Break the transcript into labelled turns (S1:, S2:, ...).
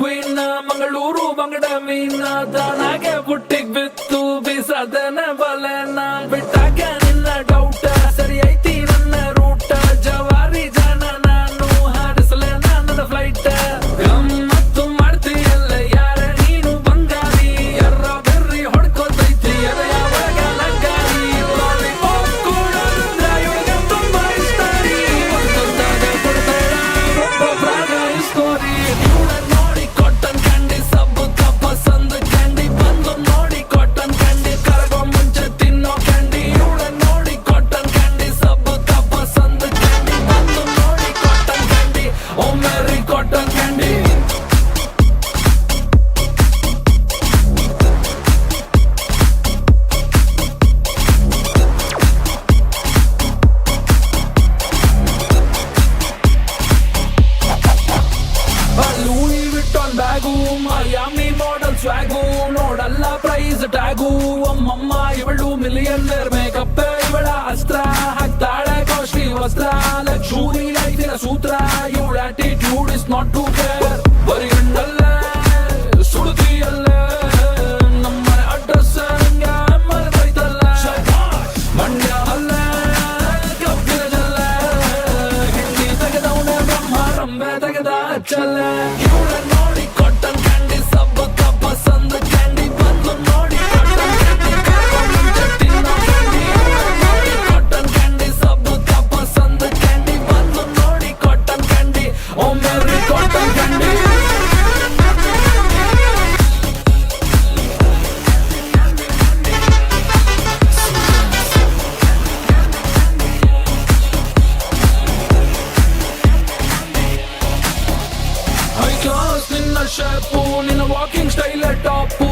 S1: queen Mangaluru ಬಂಗಡ ಮೀನ ತಾನಾಗೆ ಬುಟ್ಟಿಗ್ ಬಿತ್ತು ಬೀಸದನ ಬಲೆನ ಬಿಟ್ಟಾಗ ನಿನ್ನ ಡೌಟ ಸರಿ ಐತಿ ನನ್ನ ರೂಟ ಜವಾರಿ ಜನ ನಾನು ಹಾರಿಸಲೆ ನನ್ನ ಫ್ಲೈಟ್ ಗಮ್ಮತ್ತು ಮಾಡ್ತೀಯಲ್ಲ ಯಾರ ನೀನು ಬಂಗಾರಿ ಎರ್ರ ಬೆರ್ರಿ ಹೊಡ್ಕೊತೈತಿ ಅದ ಯಾವಾಗ ಲಗ್ಗಾರಿ ಲಾಲಿಪಾಪ್ ಕೂಡ ಇವಳಿಗೆ ತುಂಬಾ ಇಷ್ಟ ರೀ ಒಂದೊಂದಾಗ ಕೊಡ್ತಾಳ ಒಬ್ಬೊಬ್ರಾಗ ಸ್ಟೋರಿ ನೋಡಿ ಕಾಟನ್ ಕ್ಯಾಂಡಿ ಸಬ್ಬು ಪಸಂದ್ ಕ್ಯಾಂಡಿ ಬಂದು ನೋಡಿ ಕಾಟನ್ ಕ್ಯಾಂಡಿ ಕರಗೋ ಮುಂಚೆ ತಿನ್ನೋ ಕ್ಯಾಂಡಿ ಇವಳ ನೋಡಿ ಕಾಟನ್ ಕ್ಯಾಂಡಿ ಸಬ್ಬು ಪಸಂದ್ ಕ್ಯಾಂಡಿ ಬಂದು ನೋಡಿ ಕಾಟನ್ ಕ್ಯಾಂಡಿ ಓ ಮೇರಿ cotton candy Louis Vuitton bag Miami model swag ನೋಡಲ್ಲ ಪ್ರೈಸ್ ಟ್ಯಾಗು ಅಮ್ಮಮ್ಮ ಇವಳು ಮಿಲಿಯನ್ನರ್ ಮೇಕಪ್ ಇವಳ ಅಸ್ತ್ರ ಹಾಕ್ತಾಳೆ ಕಾಸ್ಟ್ಲಿ ವಸ್ತ್ರ ಲಕ್ಷೂರಿ ಲೈಫಿನ ಸೂತ್ರ ಇವಳ attitude is not to care ಬರೀ ಹಣ್ಣಲ್ಲೇ ಸುಡುತ್ತಿಯಲ್ಲೇ ನಮ್ಮನೆ ಅಡ್ರೆಸ್ ನಂಗೆ ಮರೆತೈತಲ್ಲ ಮಂಡ್ಯ ಅಲ್ಲೇ ಕಬ್ಬಿನ ಜಲ್ಲೇ ಹಿಂದಿ ತೆಗೆದವನೇ ಬ್ರಹ್ಮ ರಂಬೆ ತೆಗೆದ ಚಲೆ ಇವಳ ನೋಡಿ ಕಾಟನ್ ಕ್ಯಾಂಡಿ ಸಬ್ಬ ಪಸಂದ್ ಕ್ಯಾಂಡಿ ಬಂದು ನೋಡಿ ಕಾಟನ್ ಕ್ಯಾಂಡಿ ಕರಗೋ ಮುಂಚೆ ತಿನ್ನೋ ಕ್ಯಾಂಡಿ ನೋಡಿ ಕಾಟನ್ ಕ್ಯಾಂಡಿ ಸಬ್ಬ ಪಸಂದ್ ಕ್ಯಾಂಡಿ ಬಂದು ನೋಡಿ ಕಾಟನ್ ಕ್ಯಾಂಡಿ ಓ ಮೇರಿ ಕಾಟನ್ ಕ್ಯಾಂಡಿ ಹೈ ಕ್ಲಾಸ್ ನಿನ್ನ ಶೇಪು ನಿನ್ನ ವಾಕಿಂಗ್ ಸ್ಟೈಲ್ ಟಾಪು